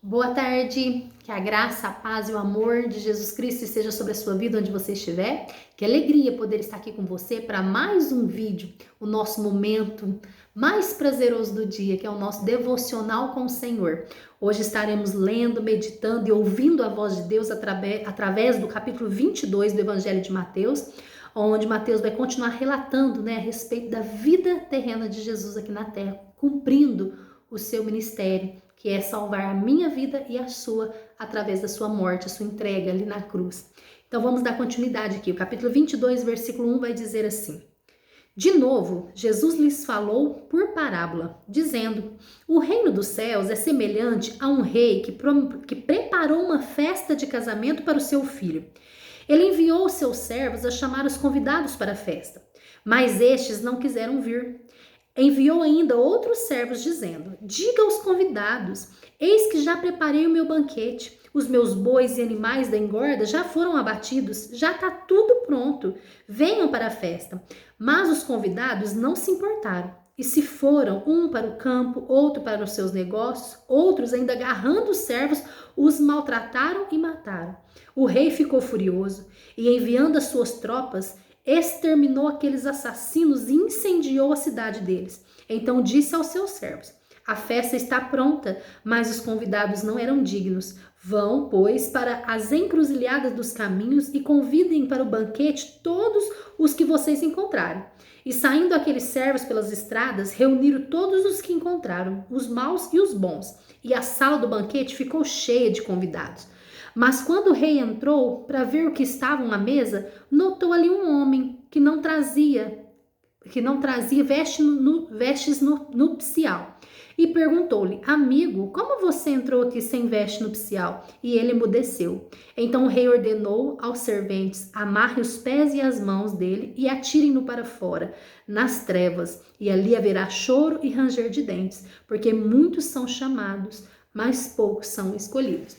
Boa tarde, que a graça, a paz e o amor de Jesus Cristo esteja sobre a sua vida onde você estiver. Que alegria poder estar aqui com você para mais um vídeo, o nosso momento mais prazeroso do dia, que é o nosso devocional com o Senhor. Hoje estaremos lendo, meditando e ouvindo a voz de Deus através do capítulo 22 do Evangelho de Mateus, onde Mateus vai continuar relatando, a respeito da vida terrena de Jesus aqui na terra, cumprindo o seu ministério, que é salvar a minha vida e a sua através da sua morte, a sua entrega ali na cruz. Então vamos dar continuidade aqui. O capítulo 22, versículo 1 vai dizer assim: De novo, Jesus lhes falou por parábola, dizendo: O reino dos céus é semelhante a um rei que preparou uma festa de casamento para o seu filho. Ele enviou seus servos a chamar os convidados para a festa, mas estes não quiseram vir. Enviou ainda outros servos, dizendo: Diga aos convidados: Eis que já preparei o meu banquete. Os meus bois e animais da engorda já foram abatidos, já está tudo pronto. Venham para a festa. Mas os convidados não se importaram. E se foram, um para o campo, outro para os seus negócios, outros, ainda agarrando os servos, os maltrataram e mataram. O rei ficou furioso e, enviando as suas tropas, exterminou aqueles assassinos e incendiou a cidade deles. Então disse aos seus servos: A festa está pronta, mas os convidados não eram dignos. Vão, pois, para as encruzilhadas dos caminhos e convidem para o banquete todos os que vocês encontrarem. E saindo aqueles servos pelas estradas, reuniram todos os que encontraram, os maus e os bons. E a sala do banquete ficou cheia de convidados. Mas quando o rei entrou para ver o que estavam à mesa, notou ali um homem que não trazia vestes nupcial. E perguntou-lhe: Amigo, como você entrou aqui sem veste nupcial? E ele emudeceu. Então o rei ordenou aos serventes: Amarrem os pés e as mãos dele e atirem-no para fora, nas trevas, e ali haverá choro e ranger de dentes, porque muitos são chamados, mas poucos são escolhidos.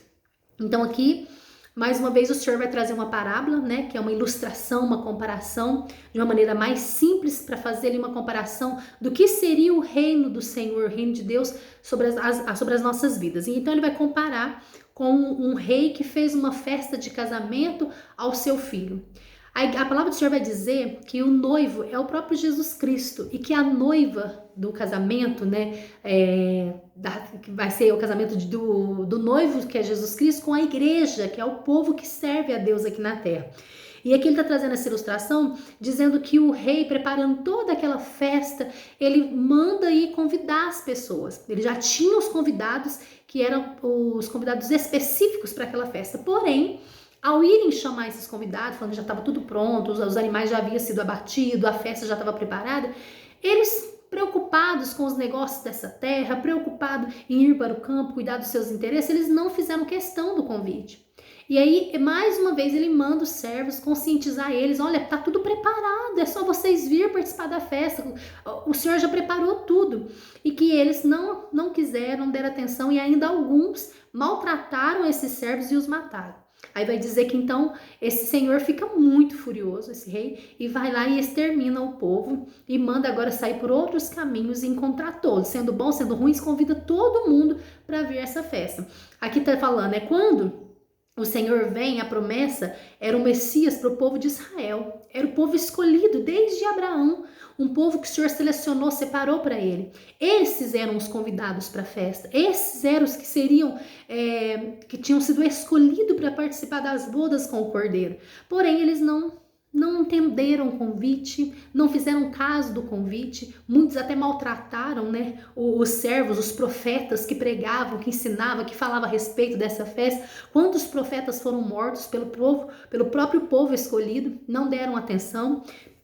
Então aqui, mais uma vez, o Senhor vai trazer uma parábola, que é uma ilustração, uma comparação, de uma maneira mais simples, para fazer ali uma comparação do que seria o reino do Senhor, o reino de Deus sobre as nossas vidas. E então ele vai comparar com um rei que fez uma festa de casamento ao seu filho. A palavra do Senhor vai dizer que o noivo é o próprio Jesus Cristo e que a noiva do casamento, que vai ser o casamento do noivo, que é Jesus Cristo, com a igreja, que é o povo que serve a Deus aqui na terra. E aqui ele está trazendo essa ilustração, dizendo que o rei, preparando toda aquela festa, ele manda ir convidar as pessoas. Ele já tinha os convidados, que eram os convidados específicos para aquela festa. Porém, ao irem chamar esses convidados, falando que já estava tudo pronto, os animais já haviam sido abatidos, a festa já estava preparada, eles, preocupados com os negócios dessa terra, preocupados em ir para o campo, cuidar dos seus interesses, eles não fizeram questão do convite. E aí, mais uma vez, ele manda os servos conscientizar eles: olha, tá tudo preparado, é só vocês vir participar da festa, o Senhor já preparou tudo. E que eles não quiseram, não deram atenção, e ainda alguns maltrataram esses servos e os mataram. Aí vai dizer que então esse senhor fica muito furioso, esse rei, e vai lá e extermina o povo e manda agora sair por outros caminhos e encontrar todos, sendo bom, sendo ruim, convida todo mundo para vir essa festa. Aqui tá falando, quando o Senhor vem, a promessa era o Messias para o povo de Israel, era o povo escolhido desde Abraão, um povo que o Senhor selecionou, separou para ele. Esses eram os convidados para a festa, esses eram os que que tinham sido escolhidos para participar das bodas com o Cordeiro. Porém, eles não entenderam o convite, não fizeram caso do convite, muitos até maltrataram, os servos, os profetas que pregavam, que ensinavam, que falavam a respeito dessa festa. Quantos profetas foram mortos pelo próprio povo escolhido, não deram atenção,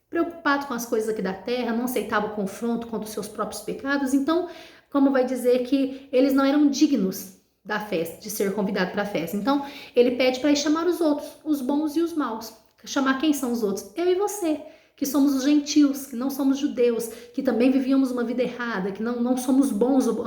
preocupados com as coisas aqui da terra, não aceitavam o confronto contra os seus próprios pecados. Então, como vai dizer que eles não eram dignos da festa, de ser convidado para a festa. Então, ele pede para ir chamar os outros, os bons e os maus. Chamar quem são os outros? Eu e você, que somos os gentios, que não somos judeus, que também vivíamos uma vida errada, que não somos bons, o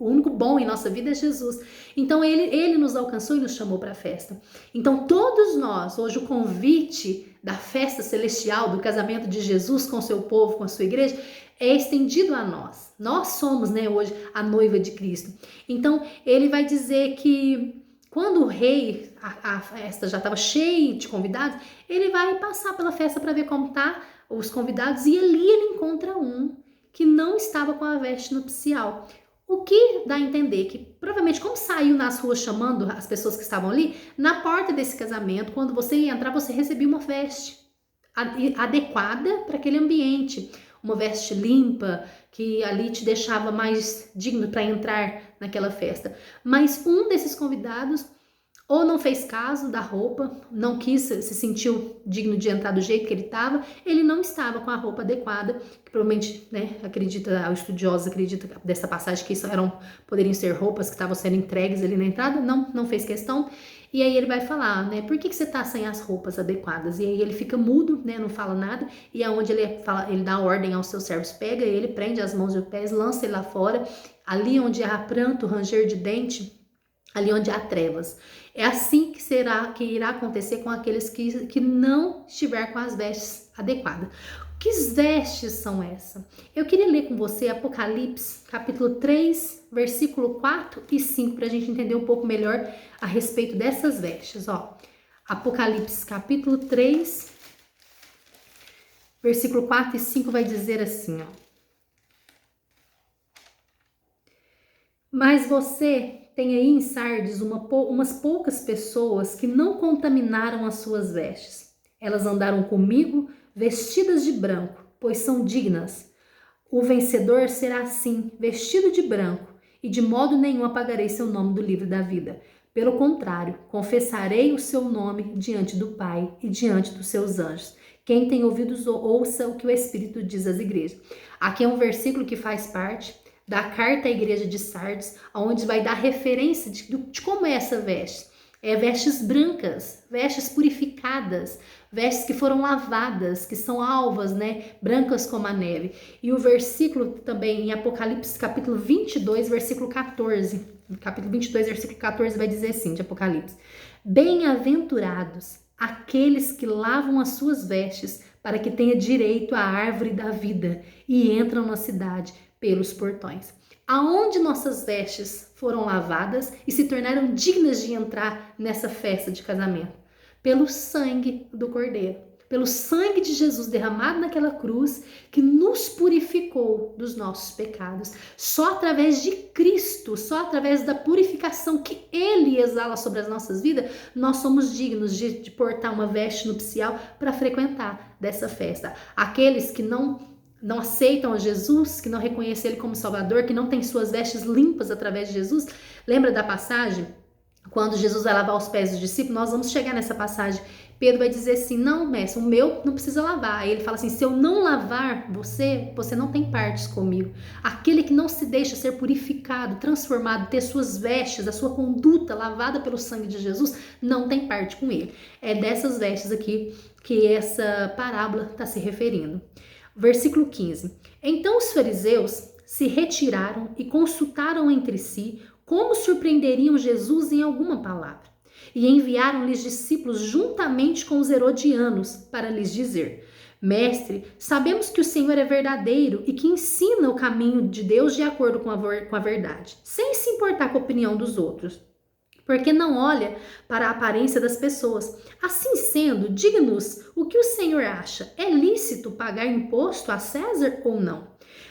único bom em nossa vida é Jesus. Então ele nos alcançou e nos chamou para a festa. Então todos nós, hoje o convite da festa celestial, do casamento de Jesus com o seu povo, com a sua igreja, é estendido a nós. Nós somos, né, hoje a noiva de Cristo. Então, ele vai dizer que quando o rei, a festa já estava cheia de convidados, ele vai passar pela festa para ver como tá os convidados, e ali ele encontra um que não estava com a veste nupcial. O que dá a entender que provavelmente, como saiu nas ruas chamando as pessoas que estavam ali, na porta desse casamento, quando você ia entrar, você recebia uma veste adequada para aquele ambiente, uma veste limpa, que ali te deixava mais digno para entrar naquela festa. Mas um desses convidados ou não fez caso da roupa, não quis, se sentiu digno de entrar do jeito que ele não estava com a roupa adequada, que provavelmente, né, os estudiosos acreditam dessa passagem que isso poderiam ser roupas que estavam sendo entregues ali na entrada, não fez questão, e aí ele vai falar, né, por que você tá sem as roupas adequadas? E aí ele fica mudo, né, não fala nada, e é onde ele dá ordem aos seus servos, pega ele, prende as mãos e os pés, lança ele lá fora, ali onde há pranto, ranger de dente, ali onde há trevas. É assim que irá acontecer com aqueles que não estiver com as vestes adequadas. Que vestes são essas? Eu queria ler com você Apocalipse, capítulo 3, versículo 4 e 5, para a gente entender um pouco melhor a respeito dessas vestes. Ó, Apocalipse, capítulo 3, versículo 4 e 5 vai dizer assim, ó. Mas você tem aí em Sardes umas poucas pessoas que não contaminaram as suas vestes. Elas andaram comigo vestidas de branco, pois são dignas. O vencedor será assim, vestido de branco, e de modo nenhum apagarei seu nome do livro da vida. Pelo contrário, confessarei o seu nome diante do Pai e diante dos seus anjos. Quem tem ouvidos, ouça o que o Espírito diz às igrejas. Aqui é um versículo que faz parte da carta à igreja de Sardes, onde vai dar referência de como é essa veste. É vestes brancas, vestes purificadas, vestes que foram lavadas, que são alvas, né, brancas como a neve. E o versículo também em Apocalipse, capítulo 22, versículo 14. Capítulo 22, versículo 14 vai dizer assim, de Apocalipse: Bem-aventurados aqueles que lavam as suas vestes, para que tenha direito à árvore da vida e entram na cidade pelos portões. Aonde nossas vestes foram lavadas e se tornaram dignas de entrar nessa festa de casamento? Pelo sangue do Cordeiro, pelo sangue de Jesus derramado naquela cruz, que nos purificou dos nossos pecados. Só através de Cristo, só através da purificação que Ele exala sobre as nossas vidas, nós somos dignos de portar uma veste nupcial para frequentar dessa festa. Aqueles que não aceitam a Jesus, que não reconhecem Ele como Salvador, que não têm suas vestes limpas através de Jesus. Lembra da passagem? Quando Jesus vai lavar os pés dos discípulos, nós vamos chegar nessa passagem. Pedro vai dizer assim, não, mestre, o meu não precisa lavar. Aí ele fala assim, se eu não lavar você não tem partes comigo. Aquele que não se deixa ser purificado, transformado, ter suas vestes, a sua conduta lavada pelo sangue de Jesus, não tem parte com ele. É dessas vestes aqui que essa parábola está se referindo. Versículo 15. Então os fariseus se retiraram e consultaram entre si como surpreenderiam Jesus em alguma palavra. E enviaram-lhes discípulos juntamente com os herodianos para lhes dizer: Mestre, sabemos que o Senhor é verdadeiro e que ensina o caminho de Deus de acordo com a verdade, sem se importar com a opinião dos outros, porque não olha para a aparência das pessoas. Assim sendo, diga-nos o que o Senhor acha. É lícito pagar imposto a César ou não?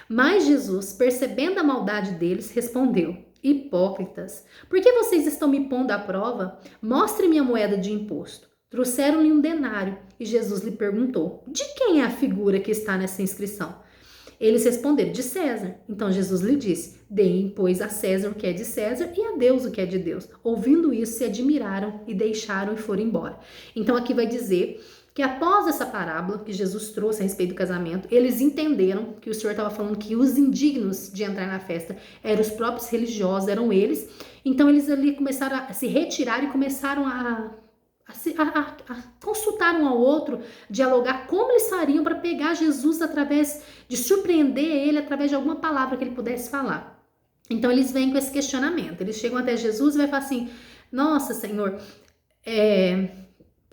Mas Jesus, percebendo a maldade deles, respondeu: Hipócritas, por que vocês estão me pondo à prova? Mostre-me a moeda de imposto. Trouxeram-lhe um denário e Jesus lhe perguntou: De quem é a figura que está nessa inscrição? Eles responderam: De César. Então Jesus lhe disse: Deem, pois, a César o que é de César e a Deus o que é de Deus. Ouvindo isso, se admiraram e deixaram e foram embora. Então aqui vai dizer que após essa parábola que Jesus trouxe a respeito do casamento, eles entenderam que o Senhor estava falando que os indignos de entrar na festa eram os próprios religiosos, eram eles. Então eles ali começaram a se retirar e começaram a consultar um ao outro, dialogar como eles fariam para pegar Jesus através de surpreender ele através de alguma palavra que ele pudesse falar. Então eles vêm com esse questionamento, eles chegam até Jesus e vai falar assim: Nossa, Senhor,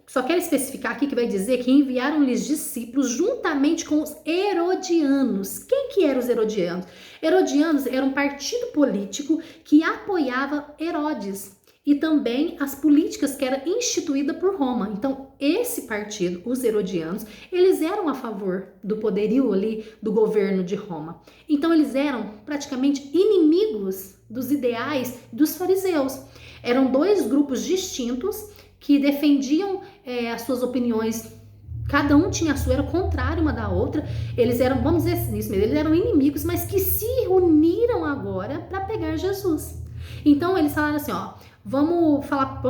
Só quero especificar aqui que vai dizer que enviaram-lhes discípulos juntamente com os herodianos. Quem que eram os herodianos? Herodianos era um partido político que apoiava Herodes e também as políticas que era instituída por Roma. Então, esse partido, os herodianos, eles eram a favor do poderio ali do governo de Roma. Então, eles eram praticamente inimigos dos ideais dos fariseus. Eram dois grupos distintos que defendiam as suas opiniões. Cada um tinha a sua, era contrário uma da outra. Eles eram, vamos dizer isso mesmo, eles eram inimigos, mas que se uniram agora para pegar Jesus. Então, eles falaram assim, ó, vamos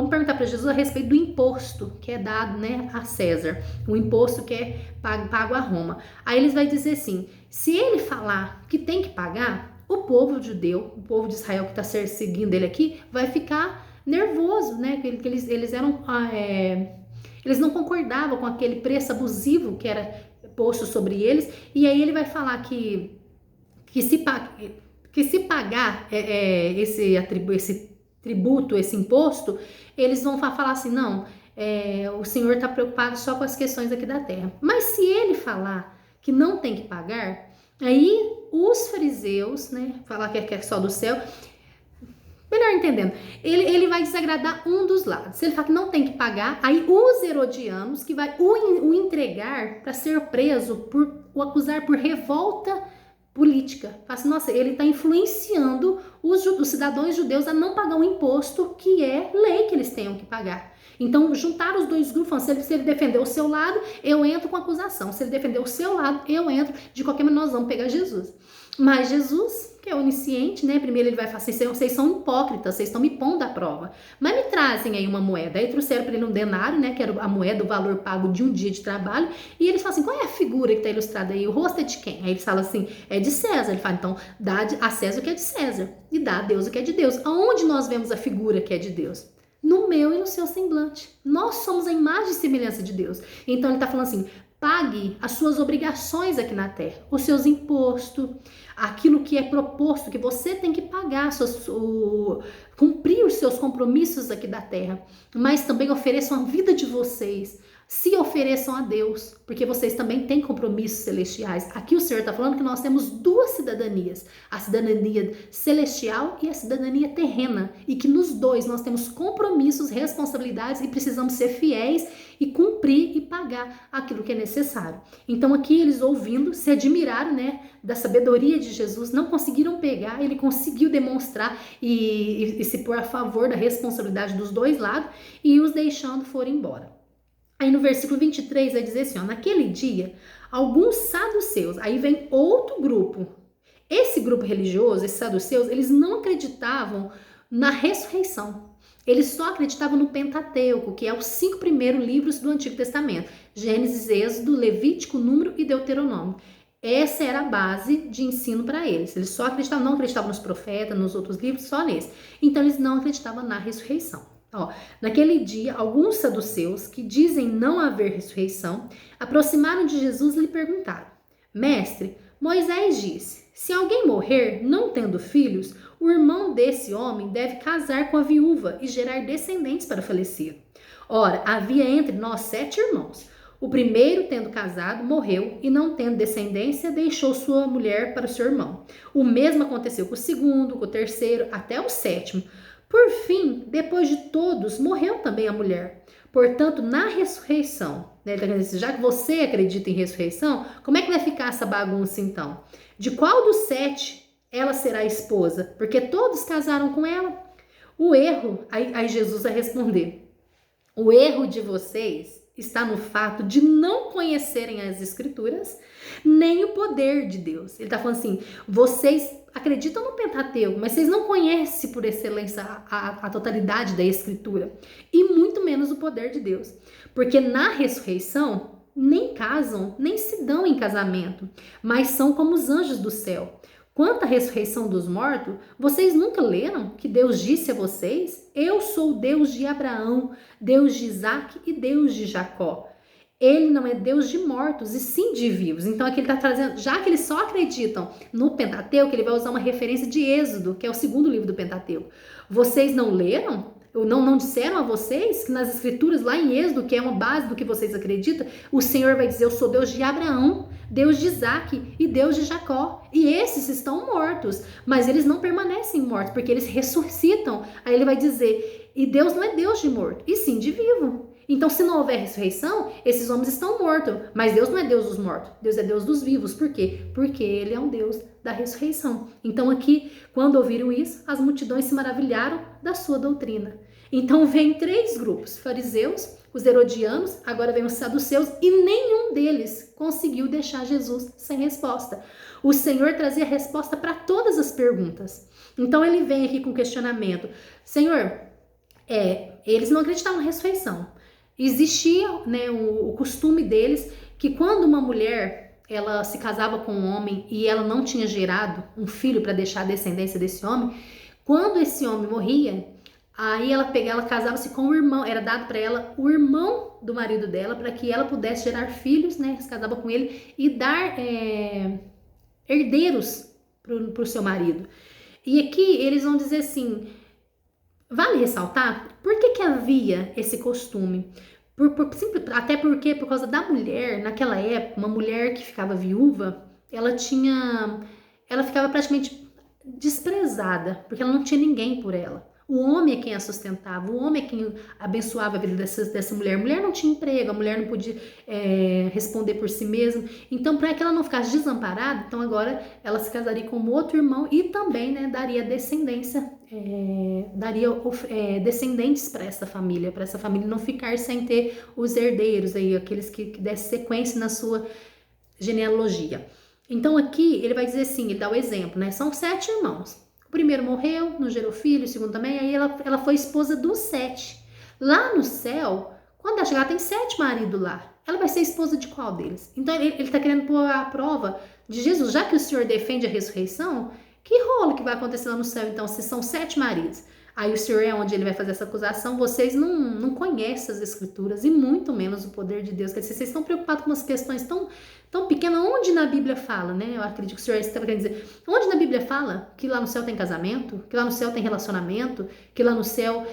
perguntar para Jesus a respeito do imposto que é dado, né, a César, o imposto que é pago a Roma. Aí eles vão dizer assim, se ele falar que tem que pagar, o povo judeu, o povo de Israel que está seguindo ele aqui, vai ficar nervoso, né, que eles eram, eles não concordavam com aquele preço abusivo que era posto sobre eles, e aí ele vai falar que se pagar esse tributo, esse imposto, eles vão falar assim, não, o Senhor está preocupado só com as questões aqui da terra. Mas se ele falar que não tem que pagar, aí os fariseus, né, falar que é só do céu, melhor entendendo, ele vai desagradar um dos lados. Se ele falar que não tem que pagar, aí os herodianos que vai o entregar para ser preso, o acusar por revolta política. Fala assim, nossa, ele está influenciando os cidadãos judeus a não pagar um imposto que é lei que eles tenham que pagar. Então, juntaram os dois grupos, falando, se ele defender o seu lado, eu entro com acusação. Se ele defender o seu lado, eu entro. De qualquer maneira, nós vamos pegar Jesus. Mas Jesus, que é onisciente, né? Primeiro ele vai falar assim, vocês são hipócritas, vocês estão me pondo à prova. Mas me trazem aí uma moeda. Aí trouxeram para ele um denário, né? Que era a moeda, o valor pago de um dia de trabalho. E eles falam assim, qual é a figura que está ilustrada aí? O rosto é de quem? Aí eles falam assim, é de César. Ele fala, então, dá a César o que é de César. E dá a Deus o que é de Deus. Aonde nós vemos a figura que é de Deus? No meu e no seu semblante. Nós somos a imagem e semelhança de Deus. Então ele está falando assim, pague as suas obrigações aqui na terra, os seus impostos, aquilo que é proposto, que você tem que pagar, cumprir os seus compromissos aqui da terra, mas também ofereçam a vida de vocês, se ofereçam a Deus, porque vocês também têm compromissos celestiais. Aqui o Senhor está falando que nós temos duas cidadanias, a cidadania celestial e a cidadania terrena, e que nos dois nós temos compromissos, responsabilidades e precisamos ser fiéis e cumprir e pagar aquilo que é necessário. Então aqui eles ouvindo, se admiraram, né, da sabedoria de Jesus, não conseguiram pegar, ele conseguiu demonstrar e se pôr a favor da responsabilidade dos dois lados e os deixando foram embora. Aí no versículo 23 vai dizer assim, ó, naquele dia, alguns saduceus, aí vem outro grupo. Esse grupo religioso, esses saduceus, eles não acreditavam na ressurreição. Eles só acreditavam no Pentateuco, que é os 5 primeiros livros do Antigo Testamento. Gênesis, Êxodo, Levítico, Número e Deuteronômio. Essa era a base de ensino para eles. Eles só acreditavam, não acreditavam nos profetas, nos outros livros, só nesse. Então eles não acreditavam na ressurreição. Ó, naquele dia, alguns saduceus que dizem não haver ressurreição aproximaram de Jesus e lhe perguntaram: Mestre, Moisés disse, se alguém morrer não tendo filhos, o irmão desse homem deve casar com a viúva e gerar descendentes para o falecido. Ora, havia entre nós 7 irmãos. O primeiro, tendo casado, morreu e não tendo descendência, deixou sua mulher para o seu irmão. O mesmo aconteceu com o segundo, com o terceiro, até o 7º. Por fim, depois de todos, morreu também a mulher. Portanto, na ressurreição, né, já que você acredita em ressurreição, como é que vai ficar essa bagunça então? De qual dos 7 ela será esposa? Porque todos casaram com ela. O erro, aí Jesus vai responder, o erro de vocês está no fato de não conhecerem as Escrituras, nem o poder de Deus. Ele está falando assim, vocês acreditam no Pentateuco, mas vocês não conhecem por excelência a totalidade da Escritura, e muito menos o poder de Deus. Porque na ressurreição, nem casam, nem se dão em casamento, mas são como os anjos do céu. Quanto à ressurreição dos mortos, vocês nunca leram que Deus disse a vocês? Eu sou o Deus de Abraão, Deus de Isaac e Deus de Jacó. Ele não é Deus de mortos, e sim de vivos. Então aqui ele está trazendo, já que eles só acreditam no Pentateuco, ele vai usar uma referência de Êxodo, que é o 2º livro do Pentateuco. Vocês não leram? não disseram a vocês que nas escrituras, lá em Êxodo, que é uma base do que vocês acreditam, o Senhor vai dizer, eu sou Deus de Abraão, Deus de Isaac e Deus de Jacó. E esses estão mortos, mas eles não permanecem mortos, porque eles ressuscitam. Aí ele vai dizer, e Deus não é Deus de morto, e sim de vivo. Então, se não houver ressurreição, esses homens estão mortos. Mas Deus não é Deus dos mortos, Deus é Deus dos vivos. Por quê? Porque Ele é um Deus da ressurreição. Então, aqui, quando ouviram isso, as multidões se maravilharam da sua doutrina. Então, vem 3 grupos, fariseus, os herodianos, agora vem os saduceus, e nenhum deles conseguiu deixar Jesus sem resposta. O Senhor trazia resposta para todas as perguntas. Então, ele vem aqui com questionamento. Senhor, eles não acreditavam na ressurreição. Existia, né, o costume deles que quando uma mulher ela se casava com um homem e ela não tinha gerado um filho para deixar a descendência desse homem, quando esse homem morria, aí ela casava-se com o irmão, era dado para ela o irmão do marido dela para que ela pudesse gerar filhos, né, se casava com ele e dar herdeiros para o seu marido. E aqui eles vão dizer assim, vale ressaltar, por que havia esse costume? Até porque, por causa da mulher, naquela época, uma mulher que ficava viúva, ela ficava praticamente desprezada, porque ela não tinha ninguém por ela. O homem é quem a sustentava, o homem é quem abençoava a vida dessa mulher. A mulher não tinha emprego, a mulher não podia responder por si mesma. Então, para que ela não ficasse desamparada, então agora ela se casaria com um outro irmão e também, né, daria descendência, descendentes para essa família não ficar sem ter os herdeiros, aí, aqueles que dessem sequência na sua genealogia. Então, aqui ele vai dizer assim, ele dá o exemplo, né? São 7 irmãos. O primeiro morreu, não gerou filho, o segundo também, aí ela foi esposa dos 7. Lá no céu, quando ela chegar, tem 7 maridos lá. Ela vai ser esposa de qual deles? Então ele está querendo pôr a prova de Jesus, já que o Senhor defende a ressurreição, que rolo que vai acontecer lá no céu, então, se são 7 maridos? Aí o Senhor é onde ele vai fazer essa acusação, vocês não conhecem as escrituras e muito menos o poder de Deus. Quer dizer, vocês estão preocupados com umas questões tão pequenas, onde na Bíblia fala, né? Eu acredito que o Senhor estava querendo dizer, onde na Bíblia fala que lá no céu tem casamento, que lá no céu tem relacionamento, que lá no céu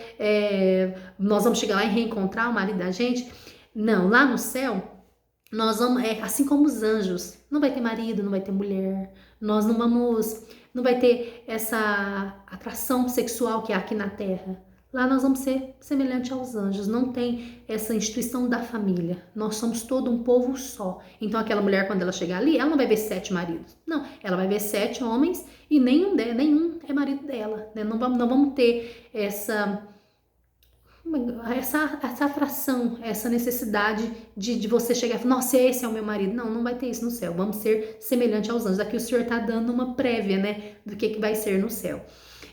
nós vamos chegar lá e reencontrar o marido da gente? Não, lá no céu nós vamos, assim como os anjos, não vai ter marido, não vai ter mulher, nós não vai ter essa atração sexual que há aqui na terra. Lá nós vamos ser semelhante aos anjos, não tem essa instituição da família. Nós somos todo um povo só. Então aquela mulher, quando ela chegar ali, ela não vai ver 7 maridos. Não, ela vai ver 7 homens e nenhum é marido dela. Né? Não vamos ter essa atração, essa necessidade de você chegar e falar, nossa, esse é o meu marido. Não vai ter isso no céu. Vamos ser semelhante aos anjos. Aqui o Senhor está dando uma prévia, né, do que vai ser no céu.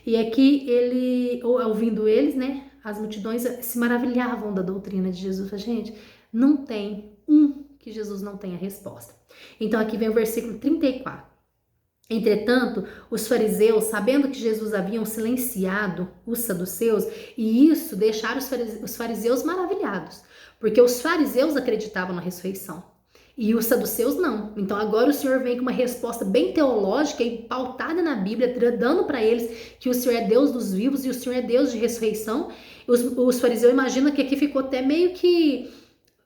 E aqui ouvindo eles, né, as multidões se maravilhavam da doutrina de Jesus. Gente, não tem que Jesus não tenha resposta. Então aqui vem o versículo 34. Entretanto, os fariseus, sabendo que Jesus haviam silenciado os saduceus, e isso deixaram os fariseus maravilhados, porque os fariseus acreditavam na ressurreição e os saduceus não. Então agora o Senhor vem com uma resposta bem teológica e pautada na Bíblia, dando para eles que o Senhor é Deus dos vivos e o Senhor é Deus de ressurreição. Os fariseus imaginam que aqui ficou até meio que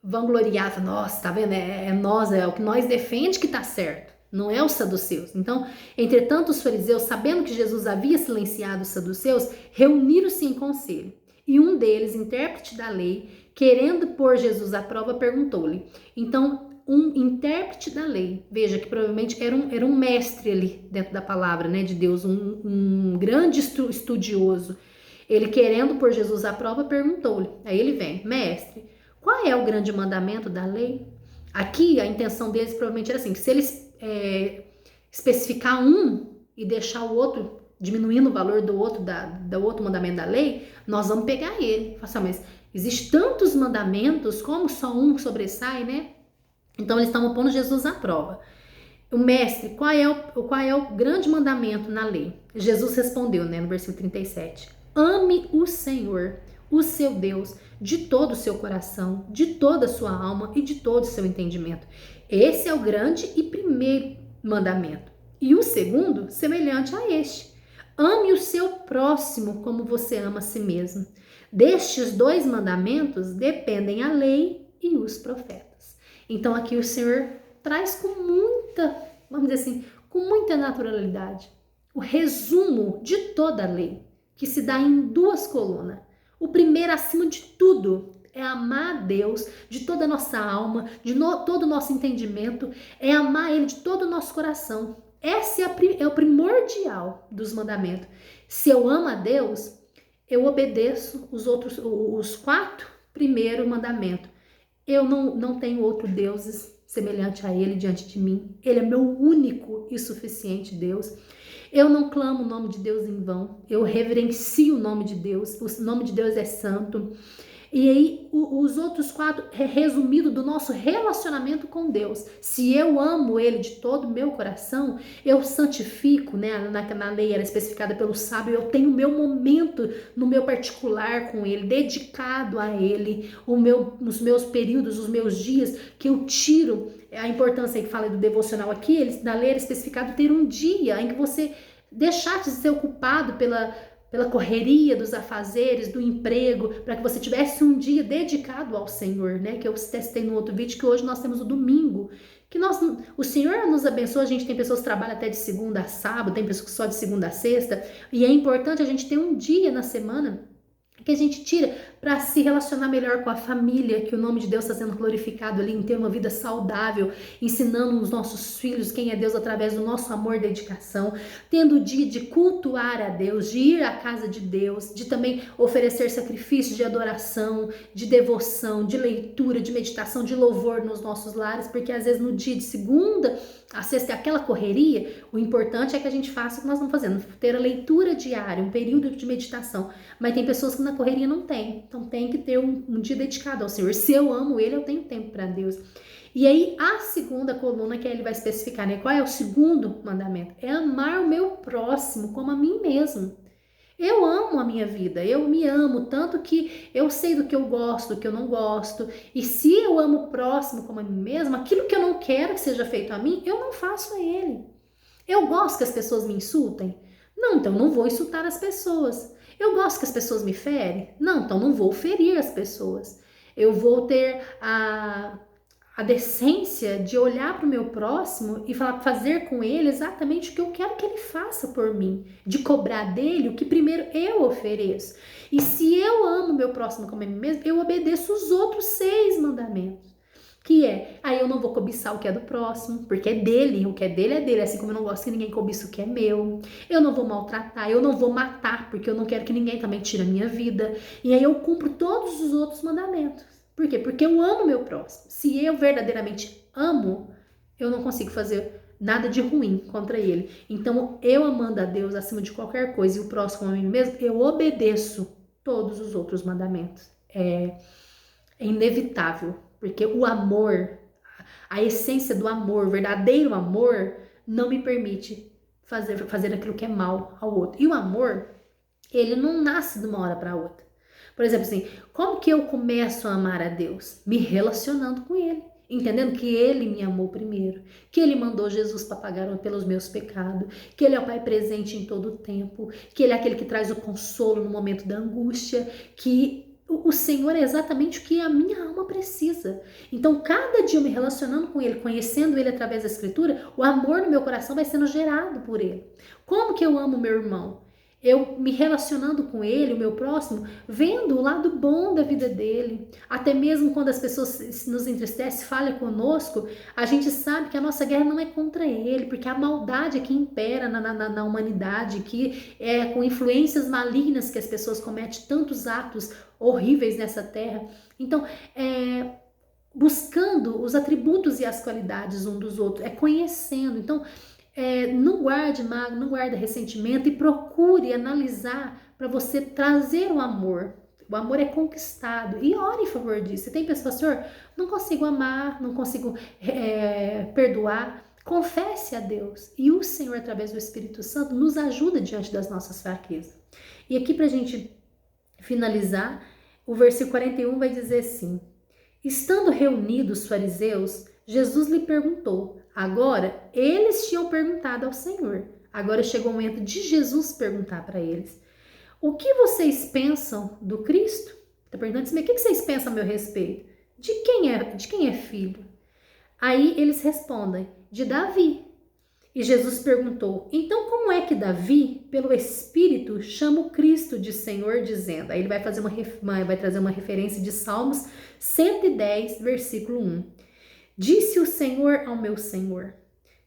vangloriado. Nossa, tá vendo? É o que nós defende que tá certo. Não é os saduceus. Então, entretanto, os fariseus, sabendo que Jesus havia silenciado os saduceus, reuniram-se em conselho. E um deles, intérprete da lei, querendo pôr Jesus à prova, perguntou-lhe. Então, um intérprete da lei, veja que provavelmente era um mestre ali dentro da palavra, né, de Deus, um grande estudioso. Ele, querendo pôr Jesus à prova, perguntou-lhe. Aí ele vem, mestre, qual é o grande mandamento da lei? Aqui a intenção deles provavelmente era assim, que se eles especificar um e deixar o outro, diminuindo o valor do outro mandamento da lei, nós vamos pegar ele. Mas existem tantos mandamentos, como só um sobressai, né? Então eles estavam pondo Jesus à prova. O mestre, qual é o grande mandamento na lei? Jesus respondeu, né, no versículo 37. Ame o Senhor, o seu Deus, de todo o seu coração, de toda a sua alma e de todo o seu entendimento. Esse é o grande e primeiro mandamento. E o segundo, semelhante a este. Ame o seu próximo como você ama a si mesmo. Destes 2 mandamentos dependem a lei e os profetas. Então aqui o Senhor traz com muita, vamos dizer assim, com muita naturalidade, o resumo de toda a lei, que se dá em 2 colunas. O primeiro, acima de tudo, é amar a Deus de toda a nossa alma, todo o nosso entendimento, é amar Ele de todo o nosso coração. Esse é o primordial dos mandamentos. Se eu amo a Deus, eu obedeço os 4 primeiros mandamentos. Eu não tenho outro deuses semelhante a Ele diante de mim. Ele é meu único e suficiente Deus. Eu não clamo o nome de Deus em vão. Eu reverencio o nome de Deus. O nome de Deus é santo. E aí, os outros 4 é resumido do nosso relacionamento com Deus. Se eu amo Ele de todo o meu coração, eu santifico, né? Na lei era especificada pelo sábio, eu tenho o meu momento no meu particular com Ele, dedicado a Ele, os meus períodos, os meus dias, que eu tiro. A importância que fala do devocional aqui, na lei era especificado ter um dia em que você deixasse de ser ocupado pela correria dos afazeres, do emprego, para que você tivesse um dia dedicado ao Senhor, né? Que eu testei no outro vídeo, que hoje nós temos o domingo, que o Senhor nos abençoa. A gente tem pessoas que trabalham até de segunda a sábado, tem pessoas que só de segunda a sexta, e é importante a gente ter um dia na semana que a gente tira para se relacionar melhor com a família, que o nome de Deus está sendo glorificado ali, em ter uma vida saudável, ensinando os nossos filhos quem é Deus através do nosso amor e dedicação, tendo o dia de cultuar a Deus, de ir à casa de Deus, de também oferecer sacrifícios de adoração, de devoção, de leitura, de meditação, de louvor nos nossos lares, porque às vezes no dia de segunda a sexta é aquela correria. O importante é que a gente faça o que nós estamos fazendo, ter a leitura diária, um período de meditação, mas tem pessoas que na correria não tem, então tem que ter um dia dedicado ao Senhor. Se eu amo Ele, eu tenho tempo para Deus. E aí a segunda coluna que ele vai especificar, né? Qual é o segundo mandamento? É amar o meu próximo como a mim mesmo. Eu amo a minha vida, eu me amo, tanto que eu sei do que eu gosto, do que eu não gosto. E se eu amo o próximo como a mim mesma, aquilo que eu não quero que seja feito a mim, eu não faço a ele. Eu gosto que as pessoas me insultem? Não, então não vou insultar as pessoas. Eu gosto que as pessoas me ferem? Não, então não vou ferir as pessoas. Eu vou ter a decência de olhar para o meu próximo e fazer com ele exatamente o que eu quero que ele faça por mim, de cobrar dele o que primeiro eu ofereço. E se eu amo meu próximo como a mim mesmo, eu obedeço os outros 6 mandamentos, que aí eu não vou cobiçar o que é do próximo, porque é dele, o que é dele, assim como eu não gosto que ninguém cobiça o que é meu. Eu não vou maltratar, eu não vou matar, porque eu não quero que ninguém também tire a minha vida. E aí eu cumpro todos os outros mandamentos. Por quê? Porque eu amo meu próximo. Se eu verdadeiramente amo, eu não consigo fazer nada de ruim contra ele. Então, eu amando a Deus acima de qualquer coisa e o próximo a mim mesmo, eu obedeço todos os outros mandamentos. É inevitável, porque o amor, a essência do amor, o verdadeiro amor, não me permite fazer aquilo que é mal ao outro. E o amor, ele não nasce de uma hora para outra. Por exemplo, assim, como que eu começo a amar a Deus? Me relacionando com Ele, entendendo que Ele me amou primeiro, que Ele mandou Jesus para pagar pelos meus pecados, que Ele é o Pai presente em todo o tempo, que Ele é aquele que traz o consolo no momento da angústia, que o Senhor é exatamente o que a minha alma precisa. Então, cada dia eu me relacionando com Ele, conhecendo Ele através da Escritura, o amor no meu coração vai sendo gerado por Ele. Como que eu amo meu irmão? Eu me relacionando com ele, o meu próximo, vendo o lado bom da vida dele. Até mesmo quando as pessoas nos entristecem, falham conosco, a gente sabe que a nossa guerra não é contra ele, porque a maldade é que impera na humanidade, que é com influências malignas que as pessoas cometem tantos atos horríveis nessa terra. Então, buscando os atributos e as qualidades um dos outros, conhecendo. Então, não guarde mágoa, não guarde ressentimento e procure analisar para você trazer o amor. O amor é conquistado e ore em favor disso. Você tem pessoas, Senhor, não consigo amar, não consigo perdoar. Confesse a Deus e o Senhor, através do Espírito Santo, nos ajuda diante das nossas fraquezas. E aqui, para a gente finalizar, o versículo 41 vai dizer assim: estando reunidos os fariseus, Jesus lhe perguntou. Agora, eles tinham perguntado ao Senhor: Agora chegou o momento de Jesus perguntar para eles: o que vocês pensam do Cristo? Está perguntando assim, mas o que vocês pensam a meu respeito? De quem é filho? Aí eles respondem: de Davi. E Jesus perguntou: então como é que Davi, pelo Espírito, chama o Cristo de Senhor, dizendo? Aí ele vai trazer uma referência de Salmos 110, versículo 1. Disse o Senhor ao meu Senhor: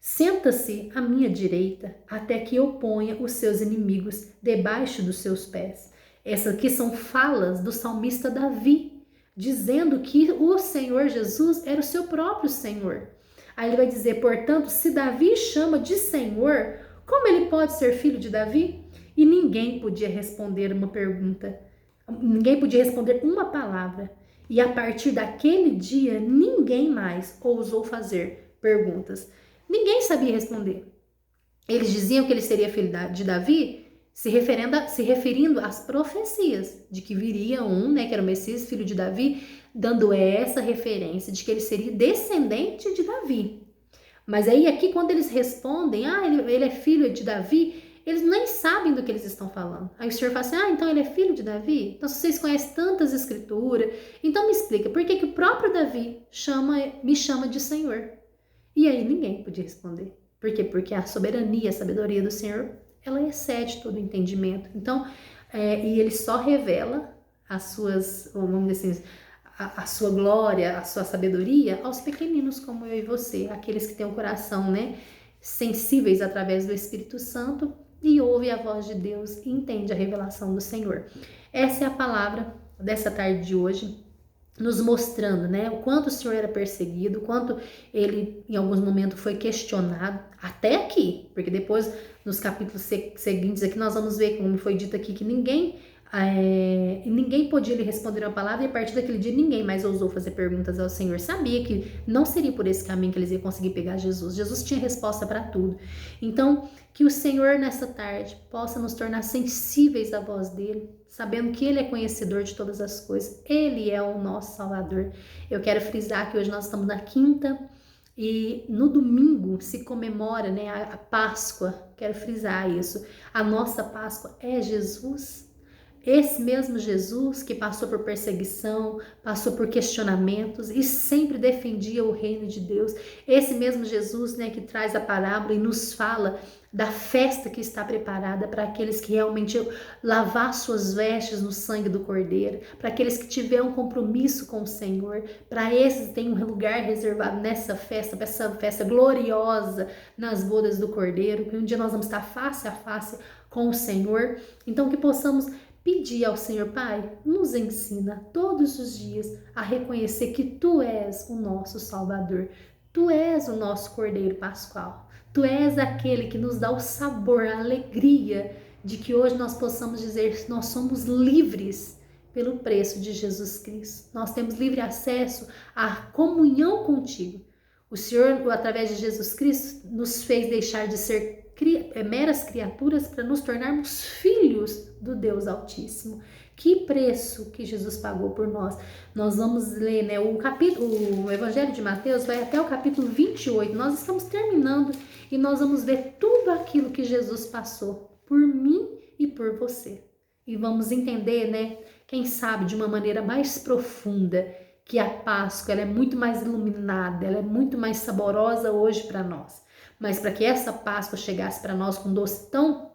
senta-se à minha direita, até que eu ponha os seus inimigos debaixo dos seus pés. Essas aqui são falas do salmista Davi, dizendo que o Senhor Jesus era o seu próprio Senhor. Aí ele vai dizer, portanto, se Davi chama de Senhor, como ele pode ser filho de Davi? E ninguém podia responder uma pergunta, ninguém podia responder uma palavra. E a partir daquele dia, ninguém mais ousou fazer perguntas. Ninguém sabia responder. Eles diziam que ele seria filho de Davi, se referindo às profecias de que viria um, né, que era o Messias, filho de Davi, dando essa referência de que ele seria descendente de Davi. Mas aí aqui quando eles respondem, ele é filho de Davi, eles nem sabem do que eles estão falando. Aí o Senhor fala assim, então ele é filho de Davi? Então se vocês conhecem tantas escrituras, então me explica, por que o próprio Davi me chama de Senhor? E aí ninguém podia responder. Por quê? Porque a soberania, a sabedoria do Senhor, ela excede todo o entendimento. Então, e ele só revela as suas, vamos dizer assim, a sua glória, a sua sabedoria aos pequeninos como eu e você, aqueles que têm o coração, né, sensíveis através do Espírito Santo e ouve a voz de Deus e entende a revelação do Senhor. Essa é a palavra dessa tarde de hoje, nos mostrando, né, o quanto o Senhor era perseguido, o quanto ele em alguns momentos foi questionado, até aqui, porque depois nos capítulos seguintes aqui nós vamos ver, como foi dito aqui, que ninguém podia lhe responder uma palavra, e a partir daquele dia ninguém mais ousou fazer perguntas ao Senhor. Sabia que não seria por esse caminho que eles iam conseguir pegar Jesus. Jesus tinha resposta para tudo. Então, que o Senhor nessa tarde possa nos tornar sensíveis à voz dele, sabendo que ele é conhecedor de todas as coisas. Ele é o nosso Salvador. Eu quero frisar que hoje nós estamos na quinta e no domingo se comemora, né, a Páscoa. Quero frisar isso. A nossa Páscoa é Jesus. Esse mesmo Jesus que passou por perseguição, passou por questionamentos e sempre defendia o reino de Deus. Esse mesmo Jesus, né, que traz a parábola e nos fala da festa que está preparada para aqueles que realmente lavar suas vestes no sangue do Cordeiro, para aqueles que tiverem um compromisso com o Senhor, para esses tem um lugar reservado nessa festa, para essa festa gloriosa nas bodas do Cordeiro, que um dia nós vamos estar face a face com o Senhor. Então que possamos pedir ao Senhor, Pai, nos ensina todos os dias a reconhecer que Tu és o nosso Salvador, Tu és o nosso Cordeiro Pascual, Tu és aquele que nos dá o sabor, a alegria de que hoje nós possamos dizer que nós somos livres pelo preço de Jesus Cristo. Nós temos livre acesso à comunhão contigo. O Senhor, através de Jesus Cristo, nos fez deixar de ser meras criaturas para nos tornarmos filhos do Deus Altíssimo. Que preço que Jesus pagou por nós. Nós vamos ler, né, o Evangelho de Mateus vai até o capítulo 28. Nós estamos terminando e nós vamos ver tudo aquilo que Jesus passou por mim e por você. E vamos entender, né, quem sabe de uma maneira mais profunda, que a Páscoa ela é muito mais iluminada, ela é muito mais saborosa hoje para nós. Mas para que essa Páscoa chegasse para nós com um doce tão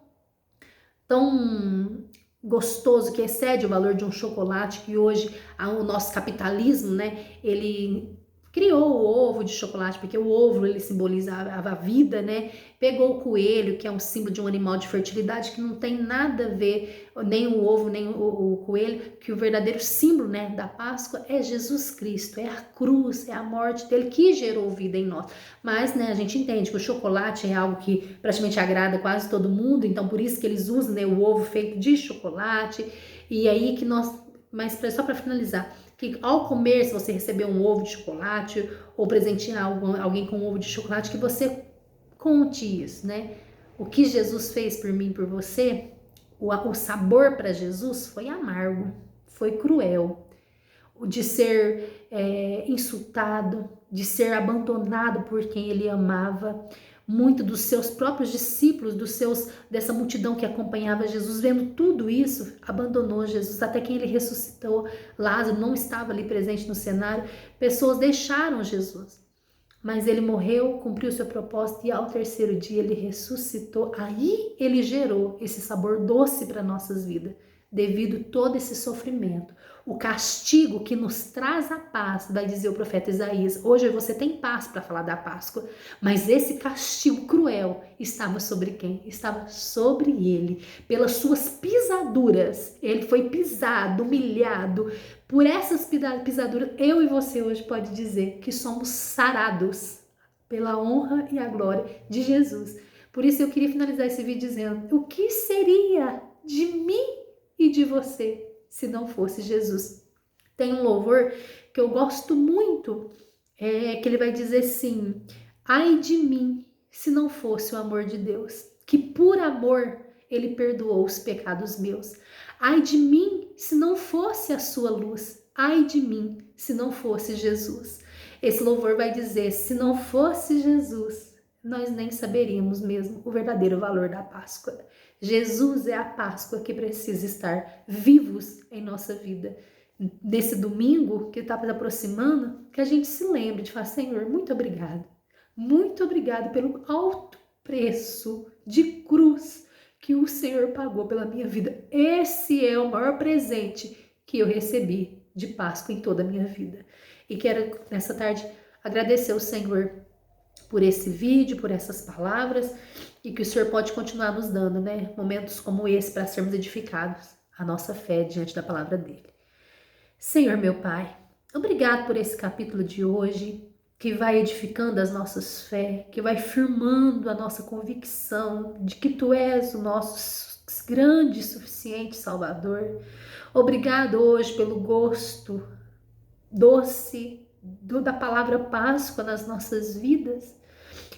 gostoso, que excede o valor de um chocolate, que hoje o nosso capitalismo, né, ele criou o ovo de chocolate, porque o ovo ele simboliza a vida, né? Pegou o coelho, que é um símbolo de um animal de fertilidade, que não tem nada a ver, nem o ovo, nem o coelho, que o verdadeiro símbolo, né, da Páscoa é Jesus Cristo, é a cruz, é a morte dele que gerou vida em nós. Mas, né, a gente entende que o chocolate é algo que praticamente agrada quase todo mundo, então por isso que eles usam, né, o ovo feito de chocolate, e aí que nós, mas só para finalizar, que ao comer, se você receber um ovo de chocolate ou presentear alguém com um ovo de chocolate, que você conte isso, né? O que Jesus fez por mim e por você, o sabor para Jesus foi amargo, foi cruel. O de ser insultado, de ser abandonado por quem ele amava, Muito dos seus próprios discípulos, dessa multidão que acompanhava Jesus, vendo tudo isso, abandonou Jesus, até que ele ressuscitou. Lázaro não estava ali presente no cenário, pessoas deixaram Jesus. Mas ele morreu, cumpriu seu propósito e ao terceiro dia ele ressuscitou. Aí ele gerou esse sabor doce para nossas vidas, devido a todo esse sofrimento. O castigo que nos traz a paz, vai dizer o profeta Isaías. Hoje você tem paz para falar da Páscoa, mas esse castigo cruel estava sobre quem? Estava sobre ele. Pelas suas pisaduras, ele foi pisado, humilhado. Por essas pisaduras, eu e você hoje pode dizer que somos sarados pela honra e a glória de Jesus. Por isso eu queria finalizar esse vídeo dizendo: o que seria de mim e de você se não fosse Jesus? Tem um louvor que eu gosto muito, que ele vai dizer assim: ai de mim se não fosse o amor de Deus, que por amor ele perdoou os pecados meus. Ai de mim se não fosse a sua luz. Ai de mim se não fosse Jesus. Esse louvor vai dizer: se não fosse Jesus, nós nem saberíamos mesmo o verdadeiro valor da Páscoa. Jesus é a Páscoa que precisa estar vivos em nossa vida. Nesse domingo que está se aproximando, que a gente se lembre de falar: Senhor, muito obrigado. Muito obrigado pelo alto preço de cruz que o Senhor pagou pela minha vida. Esse é o maior presente que eu recebi de Páscoa em toda a minha vida. E quero, nessa tarde, agradecer ao Senhor por esse vídeo, por essas palavras, e que o Senhor pode continuar nos dando, né, momentos como esse para sermos edificados a nossa fé diante da palavra dele. Senhor, meu Pai, obrigado por esse capítulo de hoje, que vai edificando as nossas fé, que vai firmando a nossa convicção de que Tu és o nosso grande e suficiente Salvador. Obrigado hoje pelo gosto doce da palavra Páscoa nas nossas vidas,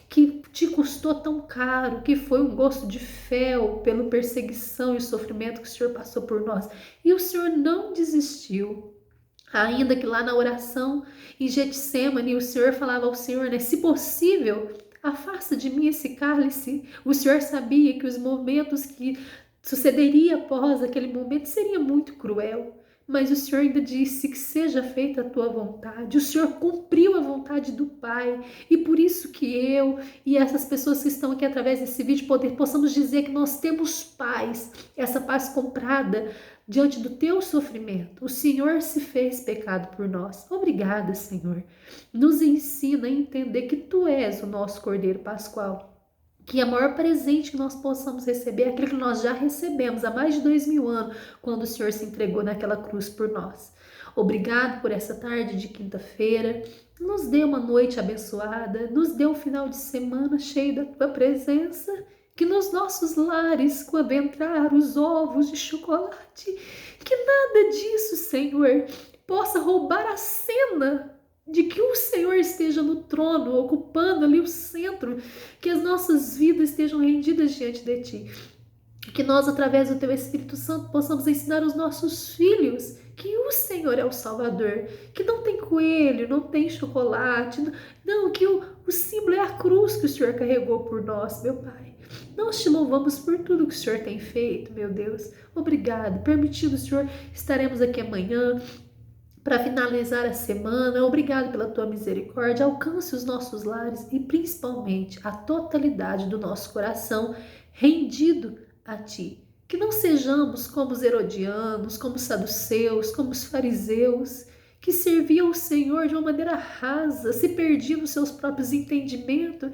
que Te custou tão caro, que foi um gosto de fel pela perseguição e sofrimento que o Senhor passou por nós. E o Senhor não desistiu. Ainda que lá na oração em Getsêmani, o Senhor falava ao Senhor, né, se possível, afasta de mim esse cálice. O Senhor sabia que os momentos que sucederia após aquele momento seria muito cruel, mas o Senhor ainda disse que seja feita a tua vontade. O Senhor cumpriu a vontade do Pai, e por isso que eu e essas pessoas que estão aqui através desse vídeo possamos dizer que nós temos paz, essa paz comprada diante do teu sofrimento. O Senhor se fez pecado por nós. Obrigada, Senhor. Nos ensina a entender que Tu és o nosso Cordeiro Pascual, que o maior presente que nós possamos receber é aquilo que nós já recebemos há mais de 2000 anos, quando o Senhor se entregou naquela cruz por nós. Obrigado por essa tarde de quinta-feira. Nos dê uma noite abençoada, nos dê um final de semana cheio da Tua presença. Que nos nossos lares, quando entrar os ovos de chocolate, que nada disso, Senhor, possa roubar a cena de que o Senhor esteja no trono, ocupando ali o centro, que as nossas vidas estejam rendidas diante de Ti. Que nós, através do Teu Espírito Santo, possamos ensinar os nossos filhos que o Senhor é o Salvador, que não tem coelho, não tem chocolate, não, que o símbolo é a cruz que o Senhor carregou por nós, meu Pai. Nós Te louvamos por tudo que o Senhor tem feito, meu Deus. Obrigado. Permitindo, Senhor, estaremos aqui amanhã para finalizar a semana. Obrigado pela Tua misericórdia. Alcance os nossos lares e principalmente a totalidade do nosso coração rendido a Ti. Que não sejamos como os herodianos, como os saduceus, como os fariseus, que serviam o Senhor de uma maneira rasa, se perdiam nos seus próprios entendimentos,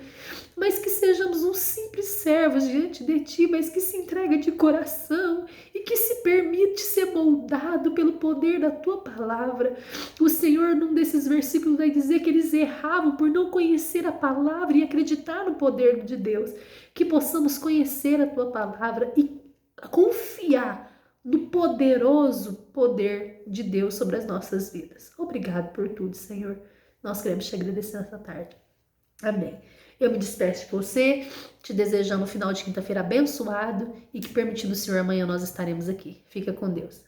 mas que sejamos uns simples servos diante de Ti, mas que se entrega de coração e que se permite ser moldado pelo poder da Tua palavra. O Senhor, num desses versículos, vai dizer que eles erravam por não conhecer a palavra e acreditar no poder de Deus. Que possamos conhecer a Tua palavra e confiar no poderoso poder de Deus sobre as nossas vidas. Obrigado por tudo, Senhor. Nós queremos Te agradecer nessa tarde. Amém. Eu me despeço de você, te desejando um final de quinta-feira abençoado e que, permitindo o Senhor, amanhã nós estaremos aqui. Fica com Deus.